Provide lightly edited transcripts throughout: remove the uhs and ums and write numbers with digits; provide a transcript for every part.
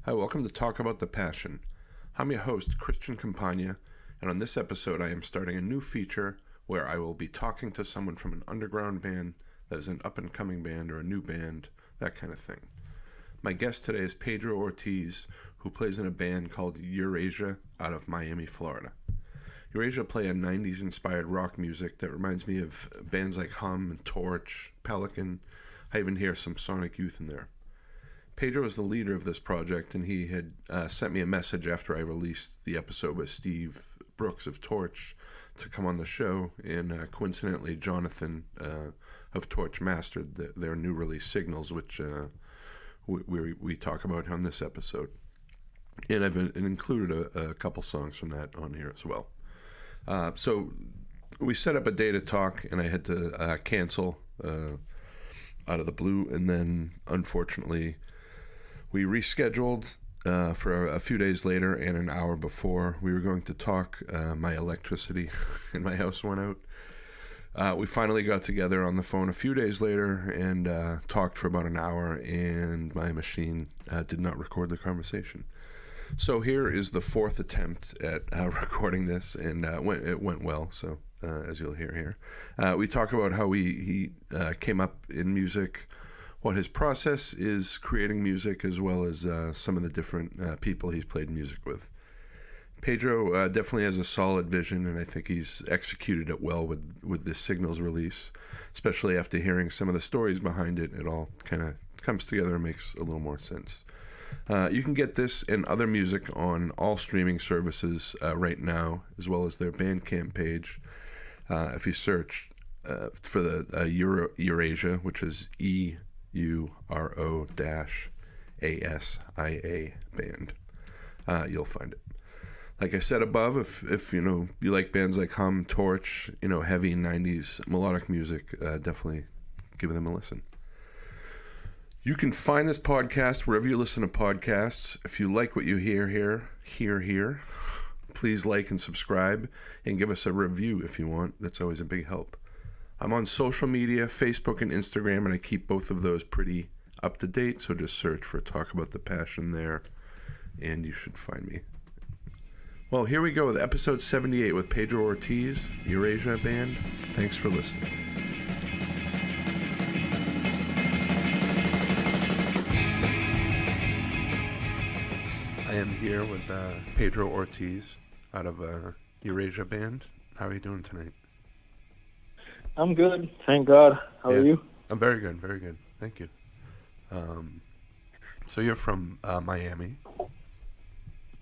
Hi, welcome to Talk About the Passion. I'm your host, Christian Campagna, and on this episode I am starting a new feature where I will be talking to someone from an underground band that is an up-and-coming band or a new band, that kind of thing. My guest today is Pedro Ortiz, who plays in a band called Eurasia out of Miami, Florida. Eurasia play a 90s-inspired rock music that reminds me of bands like Hum and Torch, Pelican. I even hear some Sonic Youth in there. Pedro is the leader of this project, and he had sent me a message after I released the episode with Steve Brooks of Torch to come on the show, and coincidentally Jonathan of Torch mastered their new release Signals, which we talk about on this episode. And I've included a couple songs from that on here as well. So we set up a day to talk, and I had to cancel out of the blue, and then unfortunately we rescheduled for a few days later, and an hour before we were going to talk, my electricity in my house went out. We finally got together on the phone a few days later and talked for about an hour, and my machine did not record the conversation. So here is the fourth attempt at recording this, and it went well, so as you'll hear here. We talk about how he came up in music, what his process is creating music, as well as some of the different people he's played music with. Pedro definitely has a solid vision, and I think he's executed it well with this Signals release, especially after hearing some of the stories behind it. It all kind of comes together and makes a little more sense. You can get this and other music on all streaming services right now, as well as their Bandcamp page. If you search for the Eurasia, which is EURO-ASIA band, you'll find it. Like I said above, if you like bands like Hum, Torch, heavy 90s melodic music, definitely give them a listen. You can find this podcast wherever you listen to podcasts. If you like what you hear here, please like and subscribe and give us a review if you want. That's always a big help. I'm on social media, Facebook and Instagram, and I keep both of those pretty up to date, so just search for Talk About the Passion there, and you should find me. Well, here we go with episode 78 with Pedro Ortiz, Eurasia Band. Thanks for listening. I am here with Pedro Ortiz out of Eurasia Band. How are you doing tonight? I'm good, thank God. How are you? I'm very good, thank you. So you're from Miami?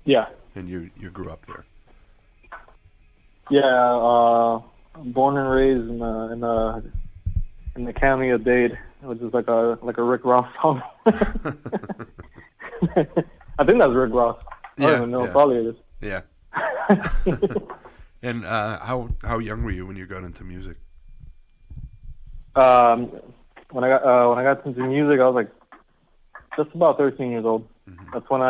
Yeah. And you grew up there? Yeah, born and raised in the county of Dade, which is like a Rick Ross song. I think that's Rick Ross. I don't even know. Yeah. Probably it is. Yeah. And how young were you when you got into music? When I got into music, I was like just about 13 years old. Mm-hmm. That's when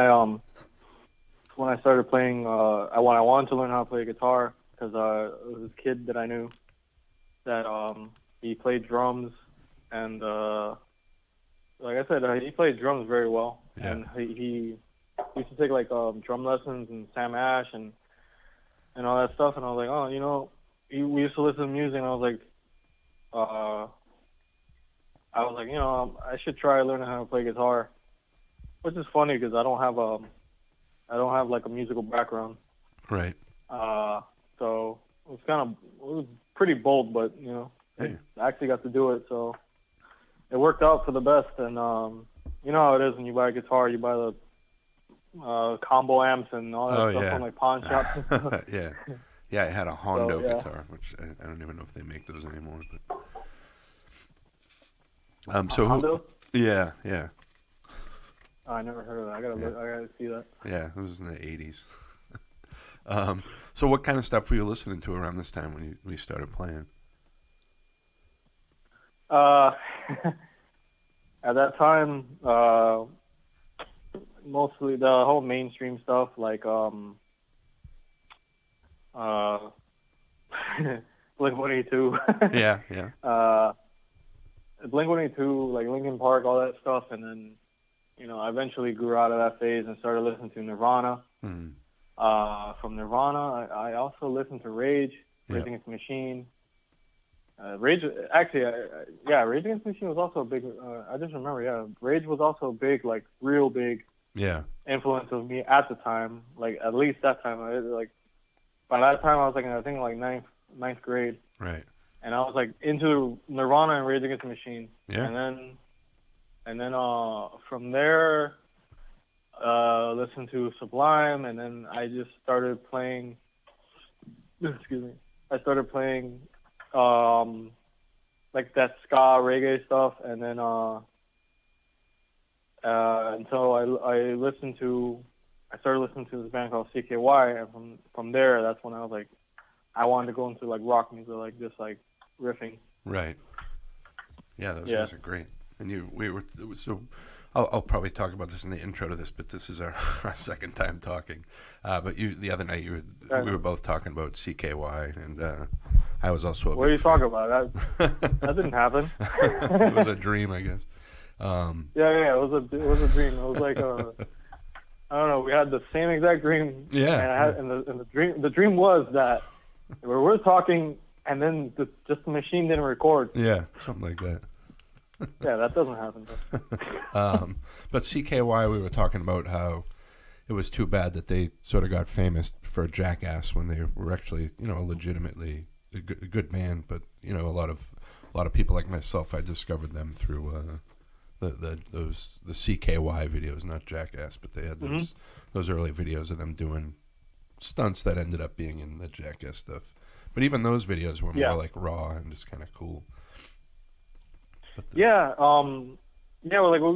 I started playing. I wanted to learn how to play guitar because there was this kid that I knew that he played drums, and like I said, he played drums very well. Yeah. And he used to take like drum lessons and Sam Ash and all that stuff. And I was like, we used to listen to music, and I was like, I should try learning how to play guitar, which is funny because I don't have like a musical background. Right. So it was pretty bold, but Hey. I actually got to do it, so it worked out for the best. And you know how it is when you buy a guitar, you buy the combo amps and all that stuff from like pawn shops and stuff. Yeah. Yeah, I had a Hondo yeah. guitar, which I don't even know if they make those anymore. But Hondo? Yeah. Oh, I never heard of that. I gotta see that. Yeah, it was in the 80s. So what kind of stuff were you listening to around this time when you started playing? At that time, mostly the whole mainstream stuff, like Blink-182. Yeah. Blink-182, like Linkin Park, all that stuff, and then I eventually grew out of that phase and started listening to Nirvana. Mm. From Nirvana, I also listened to Rage Against the Machine. Rage Against the Machine was also a big. I just remember, Rage was also a big, like real big, influence of me at the time. Like at least that time, by that time I was like I think like ninth grade. Right. And I was like into Nirvana and Rage Against the Machine. Yeah. And then from there, listened to Sublime, and then I just started playing. Excuse me. I started playing like that ska reggae stuff, and then until I started listening to this band called CKY, and from there, that's when I was like, I wanted to go into like rock music, like just like riffing. Right. Yeah, those guys are great. And I'll probably talk about this in the intro to this, but this is our second time talking. But the other night we were both talking about CKY, and I was also. What are you talking about? That didn't happen. It was a dream, I guess. It was a dream. It was like I don't know. We had the same exact dream. Yeah. And the dream was that we were talking, and then the machine didn't record. Yeah, something like that. Yeah, that doesn't happen. But CKY, we were talking about how it was too bad that they sort of got famous for Jackass when they were actually, legitimately a good band. But a lot of people like myself, I discovered them through the CKY videos, not Jackass, but they had those early videos of them doing stunts that ended up being in the Jackass stuff. But even those videos were more like raw and just kind of cool. Well, like what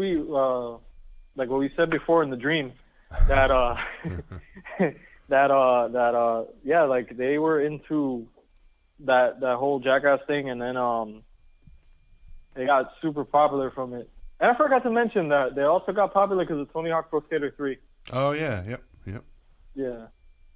we said before in the dream, that like they were into that whole Jackass thing, and then they got super popular from it. And I forgot to mention that they also got popular because of Tony Hawk Pro Skater 3. Oh yeah, yep. Yeah,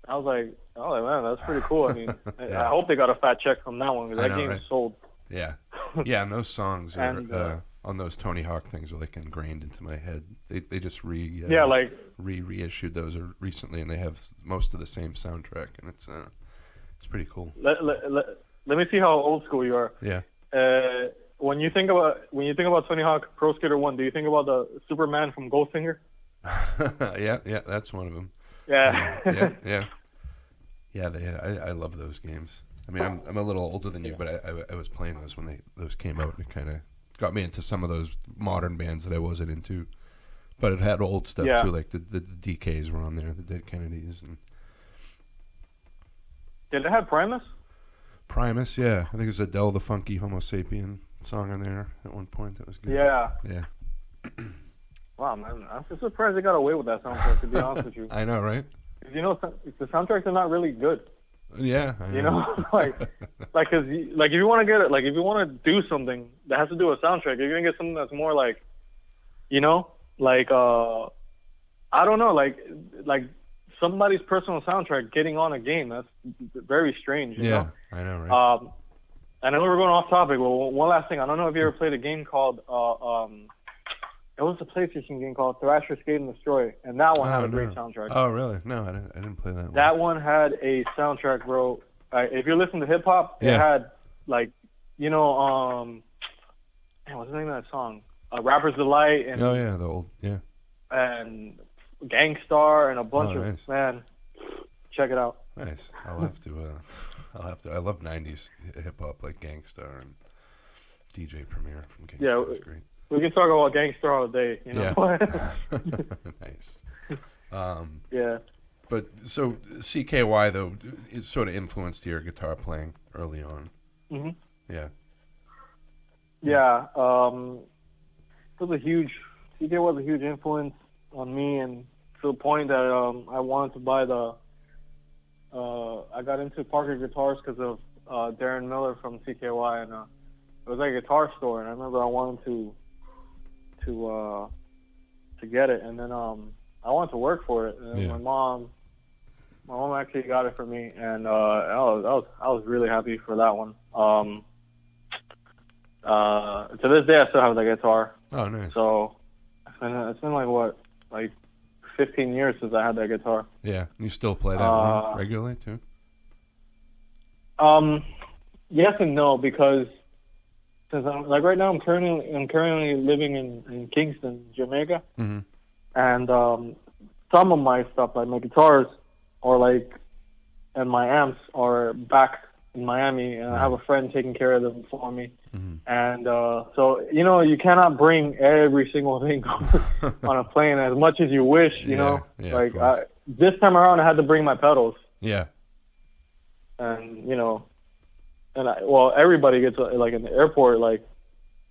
I was like, man, that's pretty cool. I mean, I hope they got a fat check from that one, because that game is sold. Yeah. Yeah, and those songs are on those Tony Hawk things are like ingrained into my head. They just reissued those recently, and they have most of the same soundtrack, and it's pretty cool. Let me see how old school you are. Yeah. When you think about Tony Hawk Pro Skater 1, do you think about the Superman from Goldfinger? yeah, that's one of them. Yeah. I love those games. I mean, I'm a little older than you, but I was playing those when those came out, and it kind of got me into some of those modern bands that I wasn't into. But it had old stuff too, like the DKs were on there, the Dead Kennedys, and did it have Primus? Primus, yeah. I think it was Adele the Funky Homo Sapien song on there at one point. That was good. Yeah. Wow, man, I'm so surprised they got away with that soundtrack, to be honest with you. I know, right? The soundtracks are not really good. Yeah, I know. like, cause if you want to get it, like if you want to do something that has to do with soundtrack, you're gonna get something that's more like, I don't know, like somebody's personal soundtrack getting on a game. That's very strange. You know? I know, right? I know we're going off topic. Well, one last thing. I don't know if you ever played a game called it was a PlayStation game called Thrasher Escape and Destroy, and that one had a great soundtrack. Oh, really? No, I didn't play that one. That one had a soundtrack, bro. If you're listening to hip hop, it had like, what's the name of that song? Rapper's Delight and the old and Gangstar and a bunch of nice. Man. Check it out. Nice. I'll have to. I love '90s hip hop like Gangstar and DJ Premier from Gangstar. Yeah, was great. We can talk about Gangstar all day, Nice. Yeah. But so CKY though, it sort of influenced your guitar playing early on. Mhm. Yeah. Yeah. CK was a huge influence on me, and to the point that I wanted to buy I got into Parker guitars because of Darren Miller from CKY, and it was like a guitar store, and I remember I wanted to get it, and then I wanted to work for it, and my mom actually got it for me, and I was really happy for that one. To this day, I still have the guitar. Oh, nice. So It's been like 15 years since I had that guitar. Yeah, you still play that one regularly too? Yes and no, because since right now I'm currently living in Kingston, Jamaica, Mm-hmm. and some of my stuff, like my guitars, and my amps are back in Miami, and I have a friend taking care of them for me. Mm-hmm. And so you cannot bring every single thing on a plane as much as you wish. Yeah, This time around I had to bring my pedals, Yeah. and everybody gets like in the airport,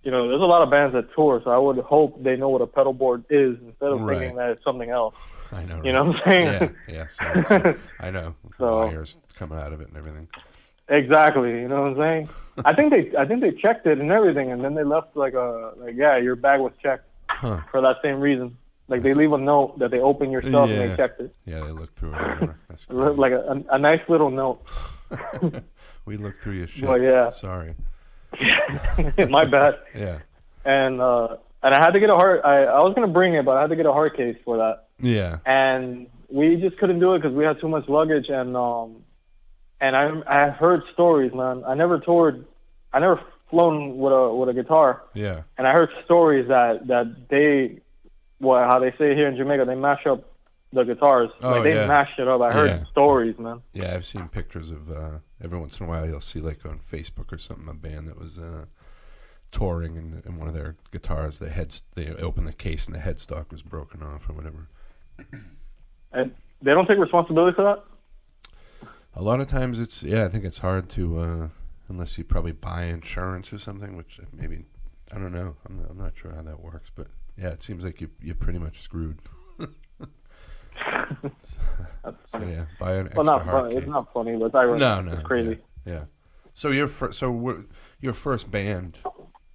there's a lot of bands that tour, so I would hope they know what a pedal board is instead of thinking that it's something else. I know. You know what I'm saying? Yeah. So, I know. So, wires coming out of it and everything. Exactly. You know what I'm saying? I think they checked it and everything, and then they left your bag was checked for that same reason. Like they leave a note that they open your stuff and they checked it. Yeah, they looked through it. Whatever. That's crazy. Like a nice little note. We looked through your shit. Well, yeah. Sorry. My bad. Yeah. And I had to get a hard. I was gonna bring it, but I had to get a hard case for that. Yeah. And we just couldn't do it because we had too much luggage. And I heard stories, man. I never flown with a guitar. Yeah. And I heard stories that how they say here in Jamaica, they mash up the guitars. They mash it up. I heard stories, man. Yeah, I've seen pictures of every once in a while you'll see like on Facebook or something a band that was touring and one of their guitars they opened the case and the headstock was broken off or whatever. And they don't take responsibility for that? A lot of times I think it's hard to unless you probably buy insurance or something, which maybe I don't know. I'm not sure how that works, but yeah, it seems like you're pretty much screwed. That's funny. So yeah, buy an extra hard case. It's not funny, but it's ironic. No, it's crazy. Yeah. So your first band,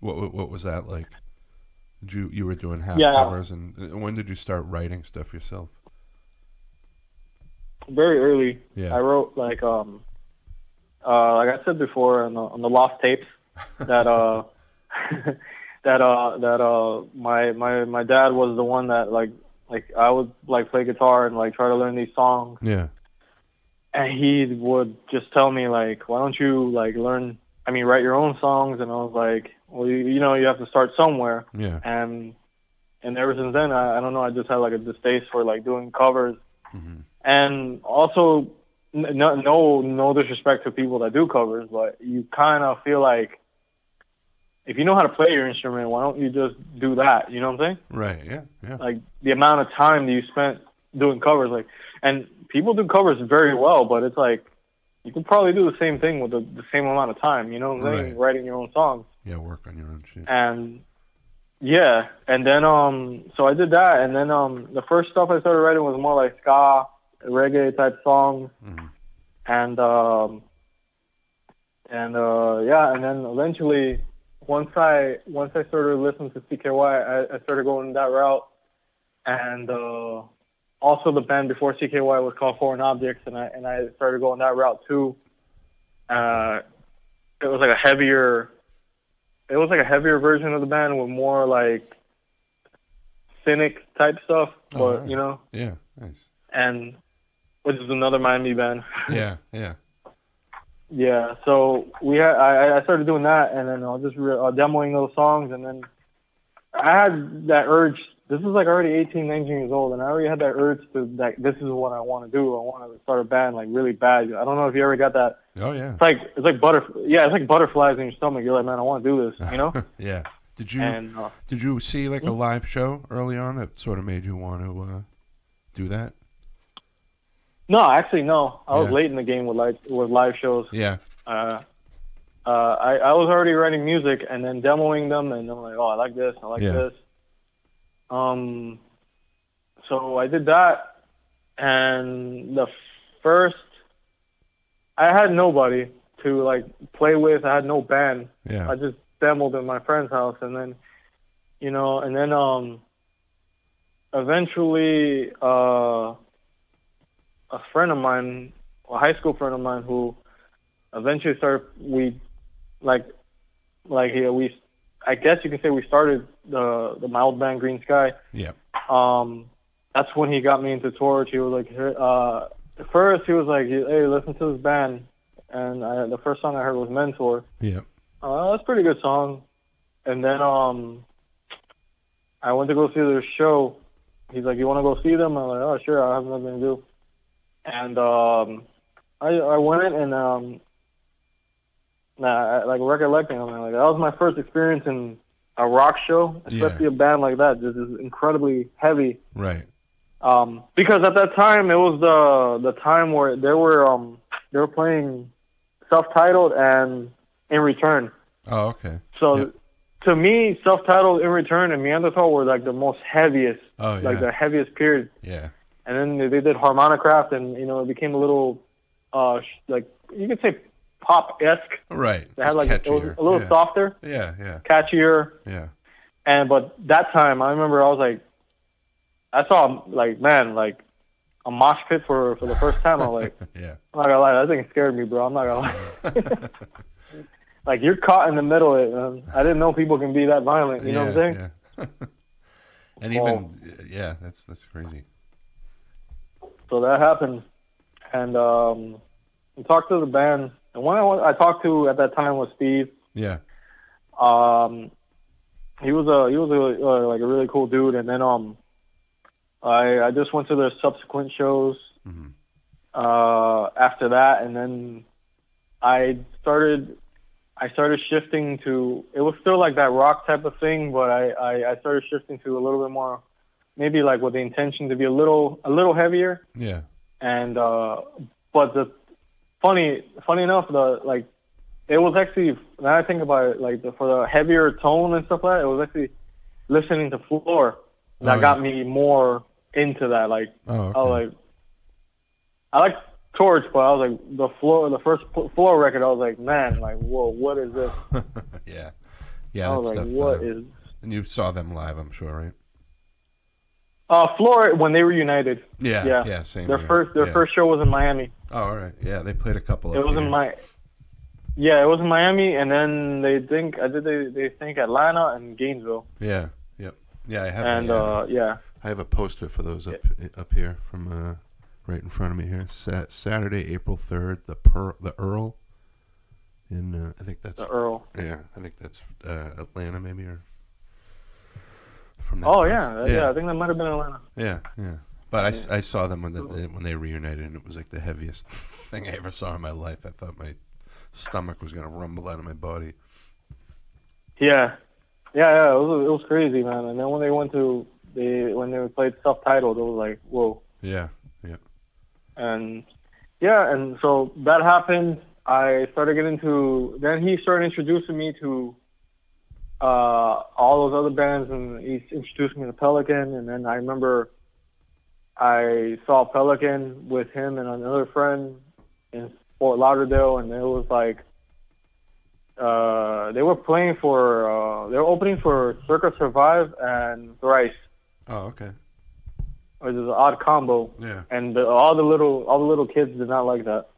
what was that like? You were doing half covers, and when did you start writing stuff yourself? Very early. Yeah. I wrote like I said before on the lost tapes that my dad was the one that like I would like play guitar and like try to learn these songs. Yeah. And he would just tell me like, why don't you like write your own songs? And I was like, well, you have to start somewhere. Yeah. And ever since then, I don't know, I just had like a distaste for like doing covers. Mm-hmm. And also, no disrespect to people that do covers, but you kind of feel like if you know how to play your instrument, why don't you just do that? You know what I'm saying? Right. Yeah. Like the amount of time that you spent doing covers, and people do covers very well, but it's like you could probably do the same thing with the same amount of time. You know what I'm saying? Right. Writing your own songs. Yeah, work on your own shit. And yeah, and then so I did that, and then the first stuff I started writing was more like ska, reggae type songs, mm-hmm. and then eventually once I started listening to CKY, I started going that route, and also the band before CKY was called Foreign Objects, and I started going that route too. It was like a heavier version of the band with more like cynic type stuff, but right. Yeah, nice. And which is another Miami band. Yeah. Yeah, so I started doing that, and then I was just demoing those songs, and then I had that urge. This is like already 18, 19 years old, and I already had that urge to like, this is what I want to do. I want to start a band like really bad. I don't know if you ever got that. Oh yeah. It's like butterflies in your stomach. You're like, man, I want to do this. You know? Yeah. Did you see like a live show early on that sort of made you want to do that? No, actually, no. I was late in the game with live shows. Yeah. I was already writing music and then demoing them, and I'm like, oh, I like this. This. So I did that, and I had nobody to like play with. I had no band. Yeah. I just demoed in my friend's house, and then, eventually, a friend of mine, a high school friend of mine, who eventually started, I guess you can say we started my old band Green Sky. Yeah. That's when he got me into Torch. He was like, at first he was like, hey, listen to this band, and the first song I heard was Mentor. Yeah. That's a pretty good song. And then I went to go see their show. He's like, you want to go see them? I'm like, oh sure, I have nothing to do. And I went and like recollecting, I'm like, that was my first experience in a rock show, especially a band like that. This is incredibly heavy. Right. Because at that time it was the time where they were playing self-titled and In Return. Oh, okay. So to me, self-titled, In Return, and Neanderthal were like the most heaviest, like the heaviest period. Yeah. And then they did Harmonicraft, and it became a little, like you could say, pop-esque. Right. They had like it was a little softer. Yeah, yeah. Catchier. Yeah. But that time, I remember I was like, I saw like a mosh pit for the first time. I was like, yeah. I'm not gonna lie, that thing scared me, bro. I'm not gonna lie. Like you're caught in the middle of it, man. I didn't know people can be that violent. You know what I'm saying? Yeah. And even that's crazy. So that happened, and we talked to the band. And one I talked to at that time was Steve. Yeah. He was like a really cool dude. And then I just went to the subsequent shows after that, and then I started shifting to, it was still like that rock type of thing, but I started shifting to a little bit more, maybe like with the intention to be a little heavier. Yeah. And but the funny enough, it was actually, now I think about it, like for the heavier tone and stuff like that, it was actually listening to Floor that got me more into that. Like I like Torch, but I was like the first Floor record, I was like, man, like whoa, what is this? Yeah. I was like, what is? And you saw them live, I'm sure, right? Floor when they reunited. Yeah, same. Their first show was in Miami. Oh, all right. Yeah, they played a couple. It was in Miami, and then they think Atlanta and Gainesville. Yeah, yep, yeah. I have. And I have a poster for those up here from right in front of me here. Saturday, April 3rd, the Earl. In I think that's the Earl. Yeah, I think that's Atlanta maybe or. From that yeah, I think that might have been Atlanta. Yeah. But I saw them when they reunited, and it was like the heaviest thing I ever saw in my life. I thought my stomach was gonna rumble out of my body. Yeah. It was crazy, man. And then when when they played self-titled, it was like, whoa. Yeah. And so that happened. I started getting to. Then he started introducing me to all those other bands, and he introduced me to Pelican. And then I remember I saw Pelican with him and another friend in Fort Lauderdale, and it was like they were playing for they were opening for Circa Survive and Thrice. Oh, okay. Which is an odd combo. Yeah. And all the little kids did not like that.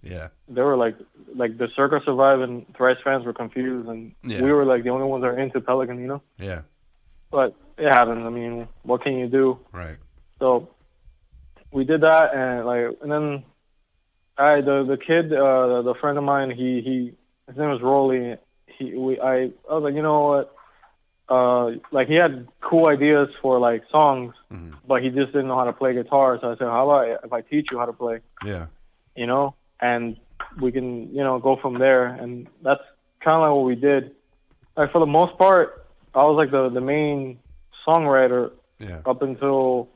Yeah. They were like the Circa Survive and Thrice fans were confused, and we were like the only ones that are into Pelican, Yeah. But it happens. I mean, what can you do? Right. So we did that, and then the kid, the friend of mine, his name was Rolly. I was like, you know what? Like he had cool ideas for like songs, but he just didn't know how to play guitar. So I said, how about if I teach you how to play? Yeah. And we can, go from there. And that's kind of like what we did. Like for the most part, I was like the main songwriter up until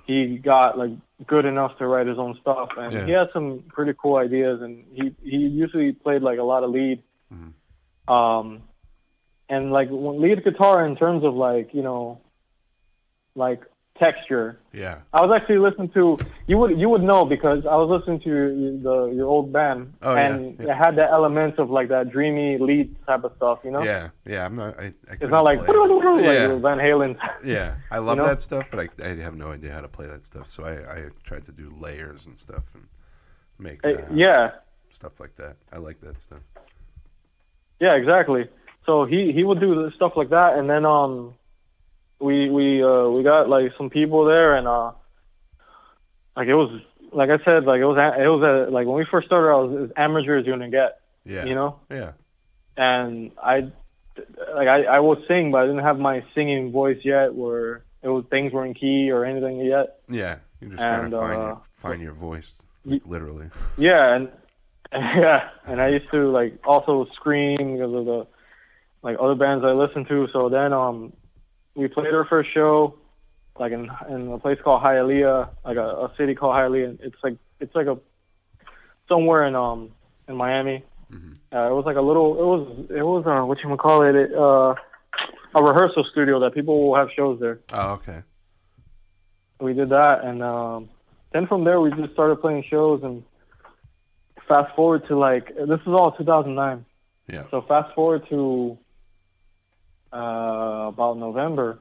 he got like good enough to write his own stuff. And he had some pretty cool ideas, and he usually played like a lot of lead. And like when lead guitar in terms of like, like texture. Yeah. I was actually listening to, you would know because I was listening to your old band, and it had the elements of like that dreamy lead type of stuff, Yeah. I'm not. It's not like Van Halen. Yeah, I love that stuff, but I have no idea how to play that stuff. So I tried to do layers and stuff and make stuff like that. I like that stuff. Yeah, exactly. so he would do stuff like that, and then we got like some people there, and like it was like I said, like it was like when we first started out, it was amateur as you're gonna get. Yeah. You know. Yeah. And I would sing, but I didn't have my singing voice yet, where things were in key or anything yet. Yeah. You just kind of find your voice, like, literally. Yeah, and I used to like also scream because of the like other bands I listened to. So then we played our first show like in a place called Hialeah, like a city called Hialeah. It's like a somewhere in Miami. Mm-hmm. It was like a rehearsal studio that people will have shows there. Oh, okay. We did that, and then from there we just started playing shows. And fast forward to like this is all 2009. Yeah. So fast forward to about November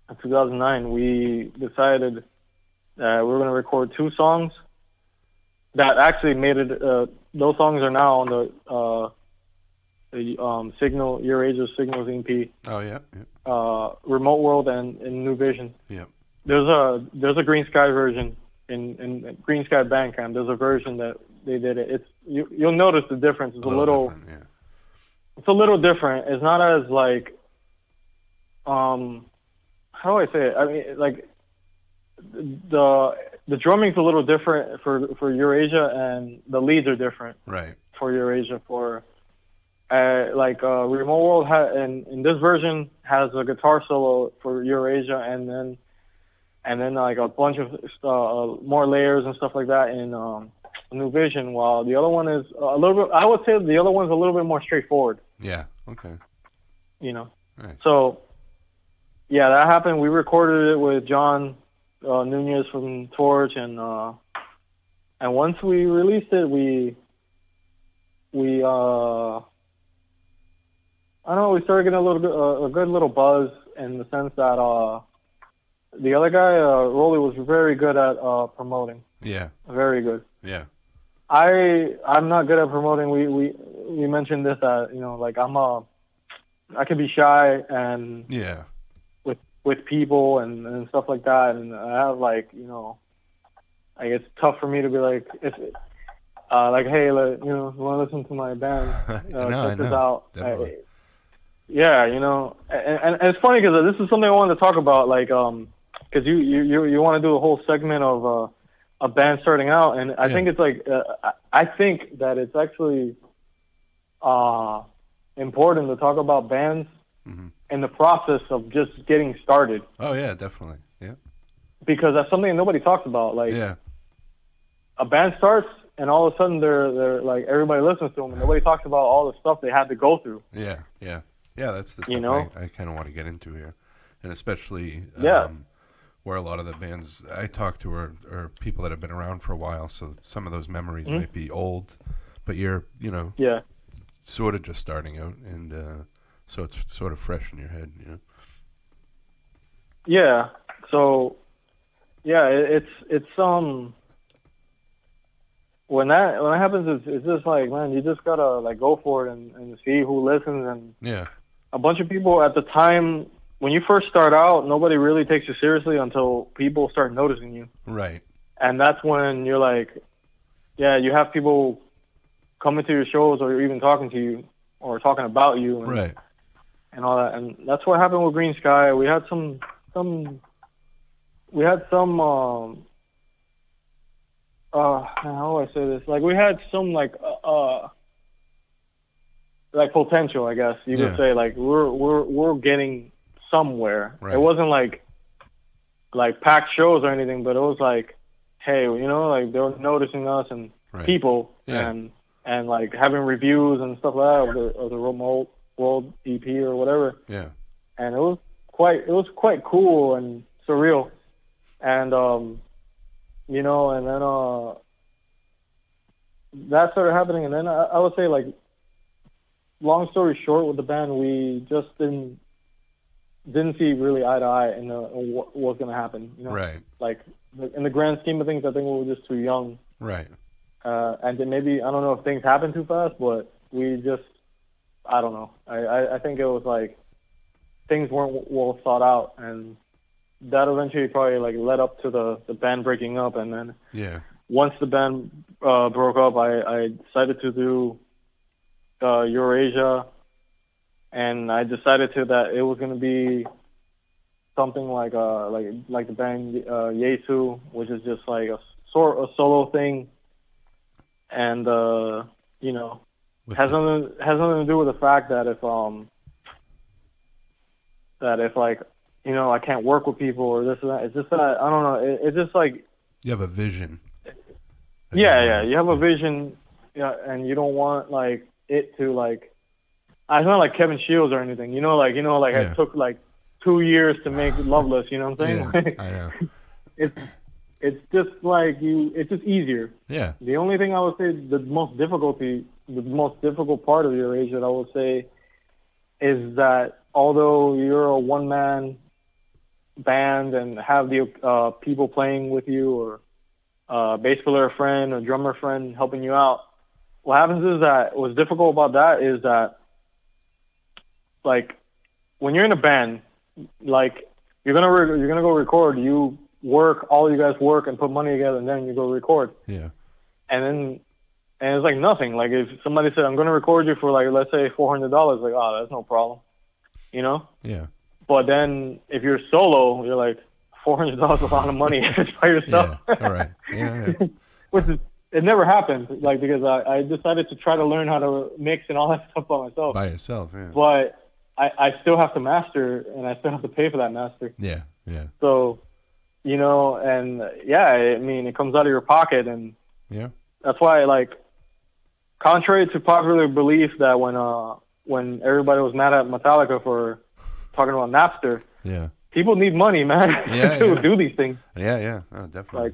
of 2009, we decided that we were going to record 2 songs that actually made it. Those songs are now on the Signal, Eurasia Signals EP. Oh yeah. Remote World and New Vision. Yeah. There's a Green Sky version in Green Sky Bandcamp. There's a version that they did it. It's you'll notice the difference. It's a little different, yeah. It's a little different. It's not as like how do I say it? I mean, like the drumming's a little different for Eurasia, and the leads are different. Right. For Eurasia, for Remote World in this version has a guitar solo for Eurasia, and then like a bunch of more layers and stuff like that in New Vision. While the other one is a little bit, I would say the other one's a little bit more straightforward. Yeah. Okay. You know. Nice. So yeah, that happened. We recorded it with John Nunez from Torch, and once we released it, we I don't know, we started getting a good little buzz in the sense that the other guy, Rolly, was very good at promoting. Yeah. Very good. Yeah. I'm not good at promoting. We mentioned this that like I could be shy and yeah with people and stuff like that, and I have like like it's tough for me to be like like, hey, you want to listen to my band? Check this out. Definitely. Yeah, and it's funny because this is something I wanted to talk about, like, because you want to do a whole segment of a band starting out, and I think it's like, I think that it's actually important to talk about bands in the process of just getting started. Oh yeah, definitely, yeah. Because that's something nobody talks about. Like, yeah. A band starts, and all of a sudden they're like everybody listens to them, and nobody talks about all the stuff they had to go through. Yeah. That's the stuff I kind of want to get into here, and especially where a lot of the bands I talk to are people that have been around for a while, so some of those memories might be old, but you're sort of just starting out, and so it's sort of fresh in your head, Yeah. So it's when that happens, it's just like, man, you just gotta like go for it and see who listens. And a bunch of people at the time, when you first start out, nobody really takes you seriously until people start noticing you. Right. And that's when you're like, you have people coming to your shows or even talking to you or talking about you and all that. And that's what happened with Green Sky. We had some how do I say this? Like, we had some like potential, I guess you could say. Like, we're getting somewhere. Right. It wasn't like packed shows or anything, but it was like, hey, like they were noticing us and people and like having reviews and stuff like that of the Remote World EP or whatever. Yeah. And it was quite cool and surreal. And and then that started happening, and then I would say, like, long story short, with the band, we just didn't see really eye to eye in what was going to happen. Right. Like, in the grand scheme of things, I think we were just too young. Right. And then maybe, I don't know if things happened too fast, but we just I don't know. I think it was like things weren't well thought out, and that eventually probably like led up to the band breaking up. And then once the band broke up, I decided to do Eurasia, and I decided that it was going to be something like the band Yesu, which is just like a solo thing, and you know, has nothing to do with the fact that if like, you know, I can't work with people or this and that. It's just that I don't know. It's just like you have a vision. Yeah. You have a vision, and you don't want like it to like. It's not like Kevin Shields or anything. You know, I took like 2 years to make Loveless. You know what I'm saying? Yeah, I know. It's just like it's just easier. Yeah. The only thing I would say, the most difficult part of Eurasia, I would say, is that although you're a one-man band and have the people playing with you, or bass player friend or drummer friend helping you out, what happens is that what's difficult about that is that, like, when you're in a band, like, you're gonna go record, you work, all you guys work and put money together, and then you go record. Yeah. And it's like nothing. Like, if somebody said, I'm gonna record you for, like, let's say $400, like, oh, that's no problem, you know? Yeah. But then if you're solo, you're like, $400 is a lot of money by yourself. Yeah. All right. Yeah. Which is, it never happened, like, because I decided to try to learn how to mix and all that stuff by myself. By yourself, yeah. But I still have to master, and I still have to pay for that master. Yeah. So, you know, and I mean, it comes out of your pocket, and that's why, like, contrary to popular belief that when everybody was mad at Metallica for talking about Napster, people need money, man, to do these things. Yeah, oh, definitely. Like,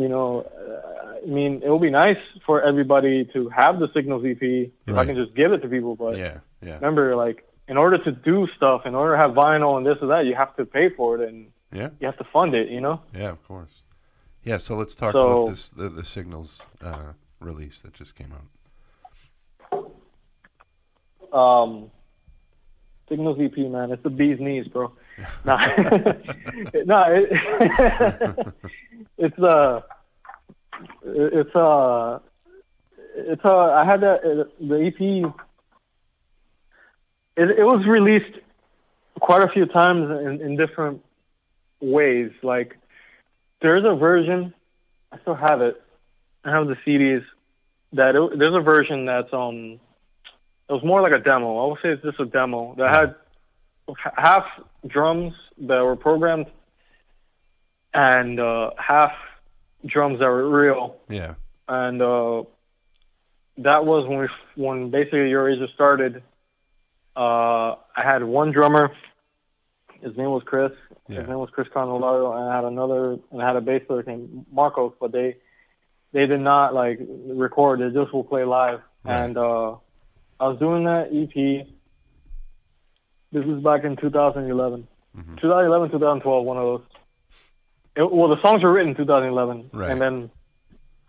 you know, I mean, it would be nice for everybody to have the Signals EP if I can just give it to people. But remember, like, in order to do stuff, in order to have vinyl and this or that, you have to pay for it and you have to fund it, you know? Yeah, of course. Yeah, so let's talk about this the Signals release that just came out. Signals EP, man, it's the bee's knees, bro. No, I had the EP. It was released quite a few times in different ways. Like, there's a version, I still have it. I have the CDs. There's a version that's it was more like a demo. I would say it's just a demo that had half drums that were programmed and half drums that were real. Yeah. And that was when basically Eurasia started. I had one drummer. His name was Chris. Yeah. His name was Chris Cannavaro, and I had a bass player named Marcos, but they did not like record. They just will play live. Right. And I was doing that EP. This was back in 2011. 2011, 2012, one of those. The songs were written in 2011. Right. And then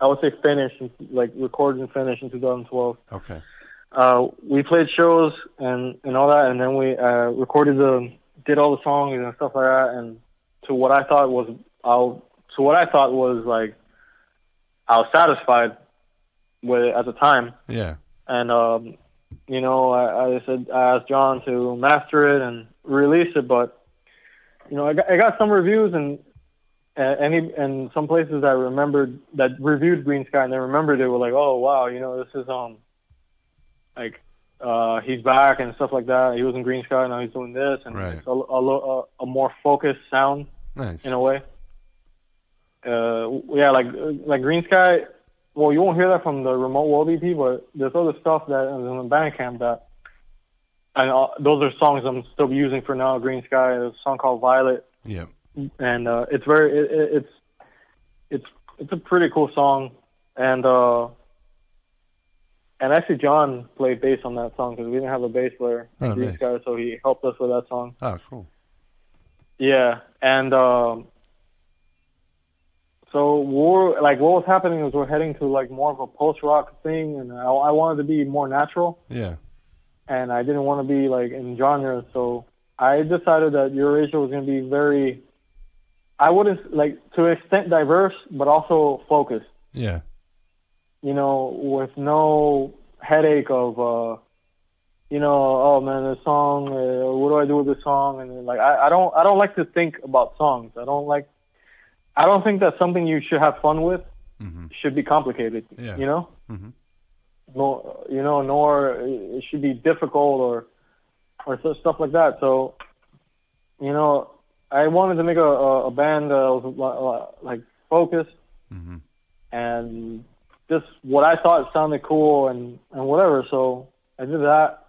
I would say finished, like recorded and finished in 2012. Okay. We played shows and all that, and then we did all the songs and stuff like that. And to what I thought was like, I was satisfied with it at the time. Yeah. And you know, I asked John to master it and release it, but you know, I got some reviews and some places I remembered that reviewed Green Sky, and they remembered it were like, oh wow, you know, this is like he's back and stuff like that. He was in Green Sky, now he's doing this, and it's a more focused sound. Nice. In a way. Yeah, like Green Sky. Well, you won't hear that from the Remote World EP, but there's other stuff that is in the Bandcamp that, and those are songs I'm still using for now. Green Sky, there's a song called Violet. Yeah. And it's very, it's a pretty cool song, and actually John played bass on that song because we didn't have a bass player in Green Sky, so he helped us with that song. Oh, cool. Yeah, and so what was happening was we're heading to like more of a post-rock thing, and I wanted to be more natural. Yeah. And I didn't want to be like in genre, so I decided that Eurasia was going to be very, I wouldn't like to an extent diverse, but also focused. Yeah. You know, with no headache of, you know, oh man, this song, what do I do with this song? And like, I don't like to think about songs. I don't think that's something you should have fun with. Should be complicated. Yeah. You know. No, you know, nor it should be difficult or stuff like that. So, you know, I wanted to make a band that was like focused and just what I thought sounded cool and whatever. So I did that.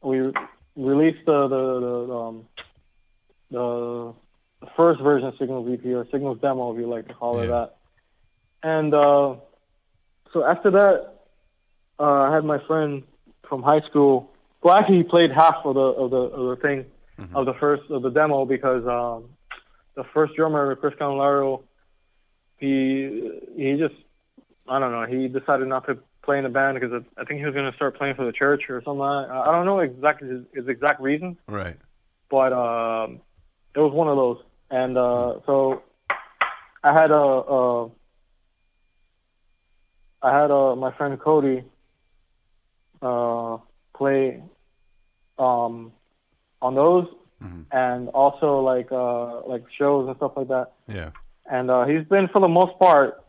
We released the first version of Signals EP, or Signals demo, if you like to call it that. And so after that, I had my friend from high school. Well, actually, he played half of the thing of the demo because the first drummer, Chris Cannavaro, he just, I don't know, he decided not to play in the band because I think he was going to start playing for the church or something like that. I don't know exactly his exact reason. Right. But it was one of those. And so I had my friend Cody play on those, and also like shows and stuff like that. Yeah. And he's been, for the most part,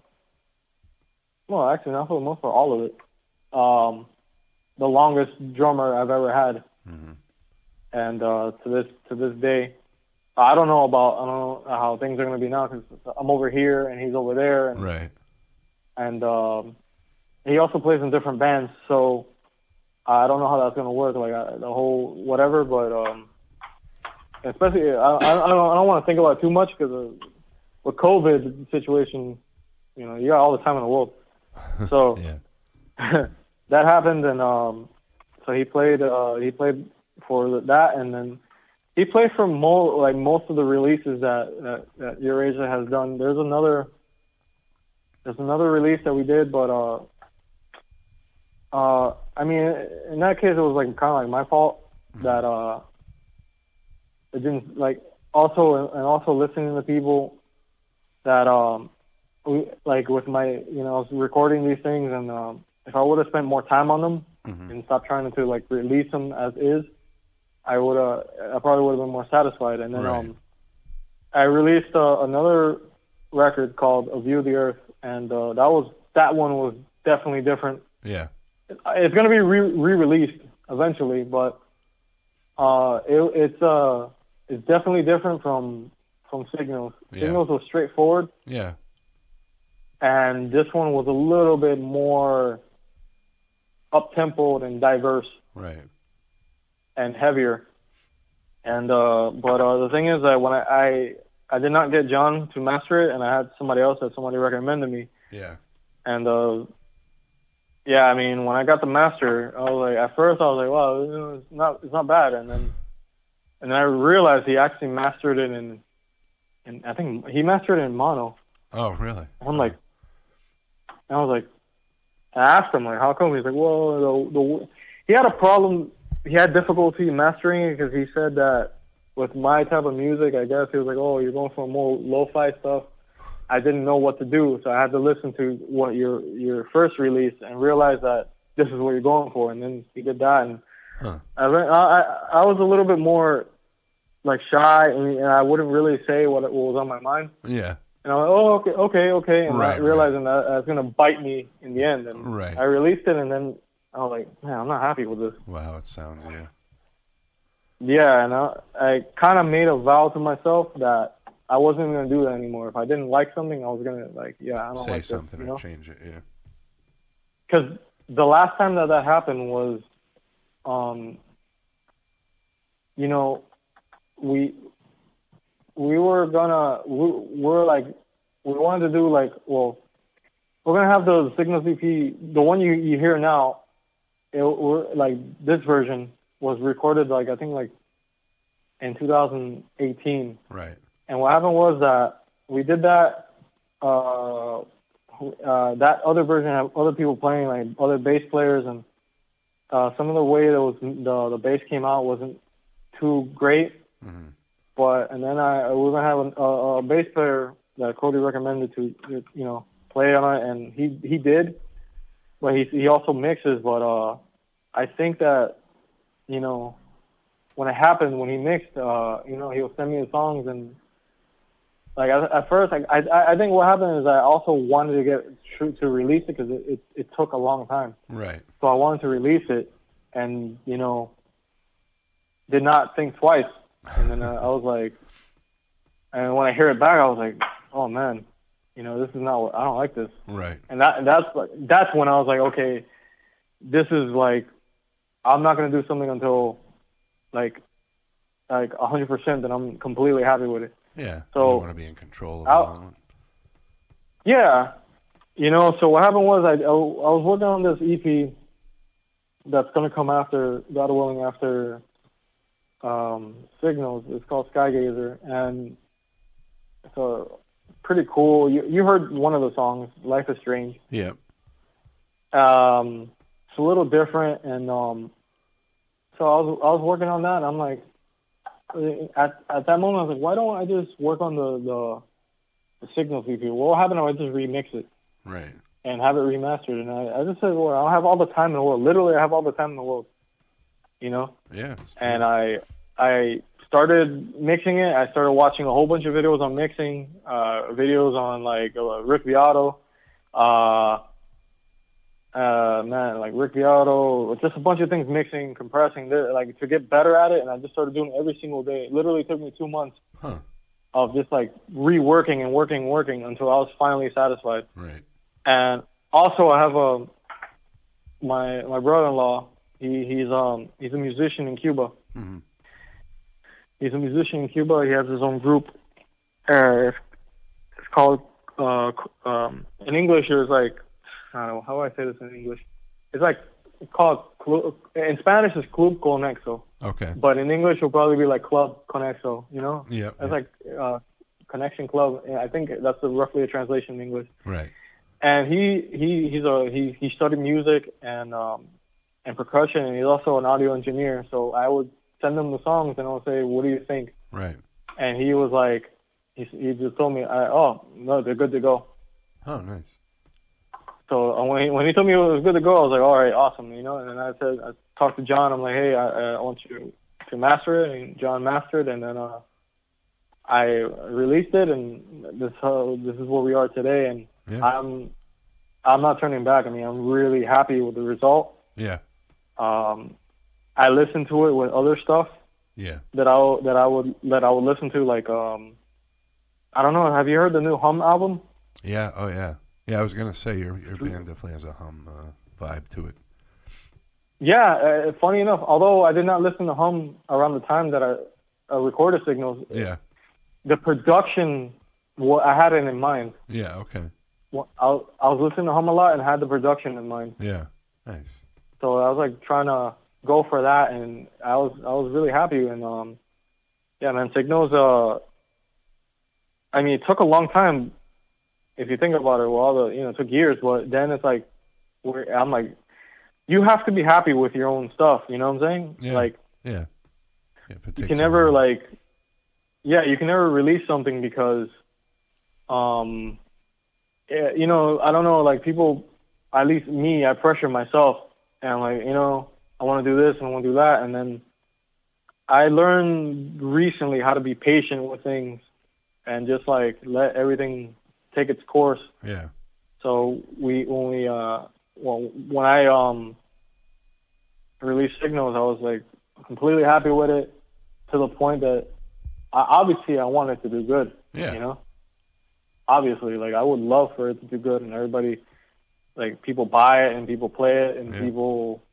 well, actually not for the most part, all of it, the longest drummer I've ever had. And to this day, I don't know how things are going to be now because I'm over here and he's over there. And, right. And he also plays in different bands, so I don't know how that's going to work, like the whole whatever. But especially, I don't want to think about it too much because with COVID situation, you got all the time in the world. So that happened, and so he played for that, and then he played for most of the releases that Eurasia has done. There's another release that we did, but I mean, in that case, it was like kind of like my fault that it didn't like. Also listening to people that with my I was recording these things, and if I would have spent more time on them and stopped trying to like release them as is, I probably would have been more satisfied. And then I released another record called A View of the Earth, and that one was definitely different. Yeah, it's gonna be re-released eventually, but it's definitely different from Signals. Yeah. Signals was straightforward. Yeah. And this one was a little bit more up-tempoed and diverse. Right. And heavier. And but the thing is that when I did not get John to master it, and I had somebody recommended me. Yeah. And yeah, I mean, when I got the master, I was like, at first I was like, well, it's not bad, and then I realized he actually mastered it in I think he mastered it in mono. Oh, really? I'm like, I was like, I asked him, like, how come? He's like, well, he had a problem. He had difficulty mastering it because he said that with my type of music, I guess he was like, oh, you're going for more lo-fi stuff. I didn't know what to do, so I had to listen to what your first release and realize that this is what you're going for. And then he did that, and I was a little bit more like shy, and I wouldn't really say what was on my mind. Yeah. And I was like, oh, okay, and not realizing that it's going to bite me in the end. And I released it, and then I was like, man, I'm not happy with this. Wow, it sounds, Yeah, and I kind of made a vow to myself that I wasn't going to do that anymore. If I didn't like something, I was going to, like, I don't say like something this, or change it, yeah. Because the last time that happened was, we wanted to do we're gonna have the Signals EP, the one you hear now. This version was recorded I think in 2018. Right. And what happened was that we did that. That other version had other people playing, like other bass players, and some of the way the bass came out wasn't too great. Mm-hmm. And then we're gonna have a bass player that Cody recommended to play on it, and he did, but he also mixes. But I think that when it happened, when he mixed, he'll send me the songs, and at first I think what happened is I also wanted to get to release it because it took a long time. Right. So I wanted to release it, and did not think twice. And then I was like, and when I hear it back, I was like, oh man, this is not what I don't like this. Right. And that's when I was like, okay, this is I'm not gonna do something until 100% that I'm completely happy with it. Yeah. So you want to be in control of it all. Yeah. So what happened was I was working on this EP that's gonna come after, God willing, after Signals. It's called Skygazer, and it's pretty cool. You heard one of the songs, Life is Strange. Yeah. It's a little different, and so I was working on that, and I'm like, at that moment I was like, why don't I just work on the Signals EP? What will happen if I just remix it? Right. And have it remastered? And I just said, well, I have all the time in the world. Literally, I have all the time in the world. Yeah. And I started mixing it. I started watching a whole bunch of videos on mixing, videos on Rick Beato, Rick Beato, just a bunch of things, mixing, compressing, to get better at it. And I just started doing it every single day. It literally took me 2 months of just reworking and working until I was finally satisfied. Right. And also I have my brother-in-law. He's a musician in Cuba. Mm-hmm. He's a musician in Cuba. He has his own group. It's called in English, there's like, I don't know, how do I say this in English? It's like called, in Spanish it's Club Conexo. Okay. But in English it'll probably be like Club Conexo, you know? Yeah. It's like Connection Club. I think that's roughly a translation in English. Right. And he studied music and percussion, and he's also an audio engineer. So I would send him the songs and I would say, what do you think? Right. And he was like, he just told me, oh, no, they're good to go. Oh, nice. So when he told me it was good to go, I was like, all right, awesome, you know. And then I talked to John. I'm like, hey, I want you to master it, and John mastered, and then I released it, and this is where we are today. And yeah. I'm not turning back. I mean, I'm really happy with the result. Yeah. I listened to it with other stuff. Yeah. That I would listen to, like I don't know. Have you heard the new Hum album? Yeah. Oh yeah. Yeah, I was gonna say your band definitely has a Hum vibe to it. Yeah, funny enough, although I did not listen to Hum around the time that I recorded Signals. Yeah. The production, I had it in mind. Yeah. Okay. I was listening to Hum a lot and had the production in mind. Yeah. Nice. So I was like trying to go for that, and I was really happy. And yeah, man, Signals. I mean, it took a long time. If you think about it, well, it took years, but then it's like, I'm like, you have to be happy with your own stuff. You know what I'm saying? Yeah. Like, yeah. You can never you can never release something because, I don't know, like people, at least me, I pressure myself, and I'm like, I want to do this and I want to do that, and then I learned recently how to be patient with things, and just like let everything take its course. Yeah. So when I released Signals, I was like completely happy with it, to the point that obviously I wanted to do good. Yeah. Obviously, like I would love for it to do good, and everybody, like people buy it and people play it, and people,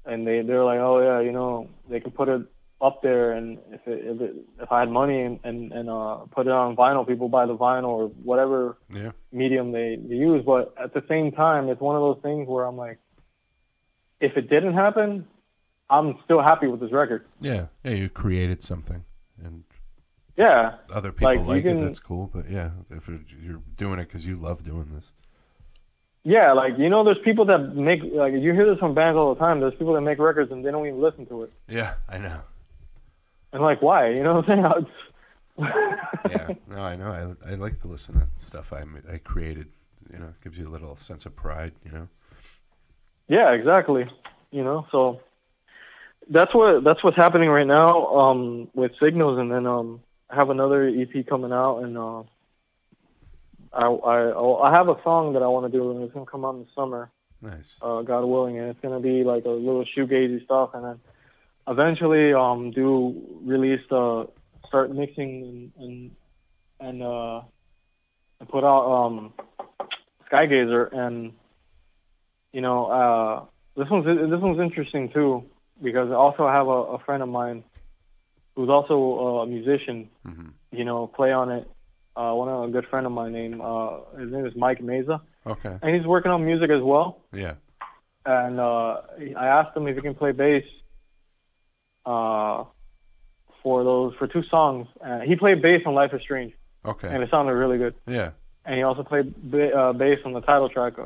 and they're like, oh yeah, they can put it up there, and if I had money and put it on vinyl, people buy the vinyl or whatever medium they use. But at the same time, it's one of those things where I'm like, if it didn't happen, I'm still happy with this record. Yeah, you created something, and other people like it. That's cool. But yeah, if you're doing it because you love doing this. Yeah, like, there's people that make, like, you hear this from bands all the time. There's people that make records and they don't even listen to it. Yeah, I know. And like, why? You know what I'm saying? Yeah, no, I know. I like to listen to stuff I created. It gives you a little sense of pride. Yeah, exactly. So that's what's happening right now with Signals, and then I have another EP coming out, and I have a song that I want to do, and it's gonna come out in the summer. Nice. God willing, and it's gonna be like a little shoegazy stuff, and then eventually start mixing and put out Skygazer, and this one's interesting too, because I also have a friend of mine who's also a musician, play on it. A good friend of mine his name is Mike Meza. Okay. And he's working on music as well. Yeah. And I asked him if he can play bass for 2 songs. He played bass on Life is Strange. Okay. And it sounded really good. Yeah. And he also played bass on the title track,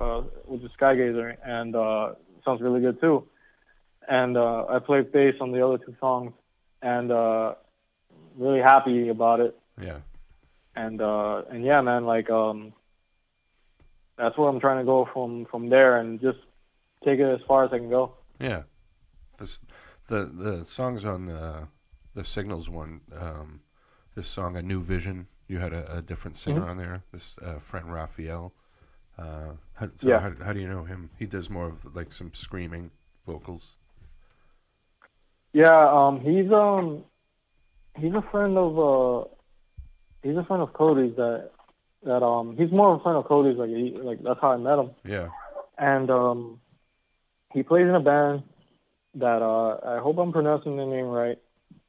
which is Skygazer, and it sounds really good too. And I played bass on the other 2 songs, and really happy about it. Yeah. And yeah, man, like that's where I'm trying to go from there, and just take it as far as I can go. Yeah. The songs on the Signals one, this song A New Vision, you had a different singer on there, this friend Raphael. How do you know him? He does more of like some screaming vocals. Yeah, he's a friend of Cody's that he's more of a friend of Cody's, like that's how I met him. Yeah. And he plays in a band that I hope I'm pronouncing the name right.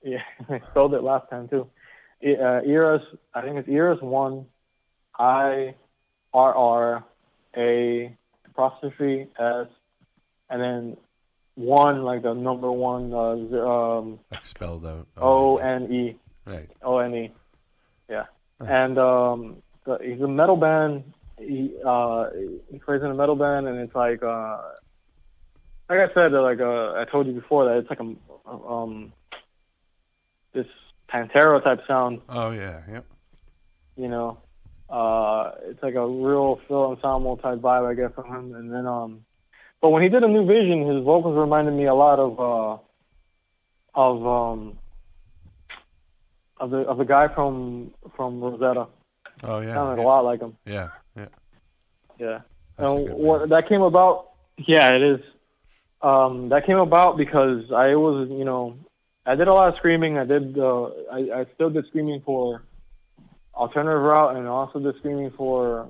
Yeah, I spelled it last time too. Eras, I think it's Eras 1, RRA apostrophe S, and then one, like the number one, like spelled out. ONE. Right. ONE. Yeah. Nice. And he's a metal band. He plays in a metal band, and it's like I said, I told you before that it's like this Pantera type sound. Oh yeah, yep. You know, it's like a real Phil Anselmo type vibe I get from him. And then but when he did A New Vision, his vocals reminded me a lot of the guy from Rosetta. Oh yeah. Sounded a lot like him. Yeah, yeah. Yeah. And what that came about, yeah, it is. That came about because I was, I did a lot of screaming. I still did screaming for Alternative Route, and also did screaming for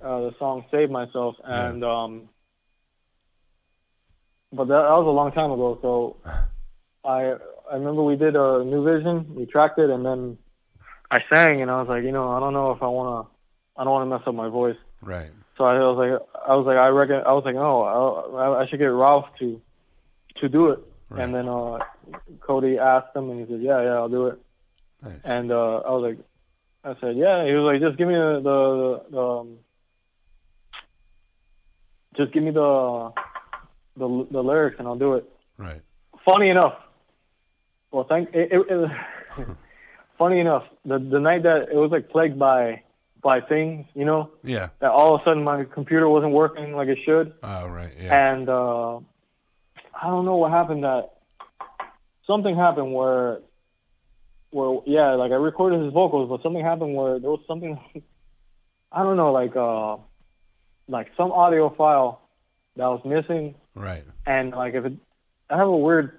the song Save Myself. And but that was a long time ago. So I remember we did A New Vision. We tracked it, and then I sang, and I was like, I don't know if I don't want to mess up my voice. Right. So I was like, no, I should get Ralph to do it. Right. And then Cody asked him, and he said, yeah, I'll do it. Nice. And I said, yeah. He was like, just give me the lyrics, and I'll do it. Right. Funny enough, funny enough, the night that it was like plagued by things, Yeah. That all of a sudden my computer wasn't working like it should. Oh, right, yeah. And I don't know what happened. That something happened where like I recorded his vocals, but something happened where there was something, I don't know, like some audio file that was missing. Right. And like I have a weird,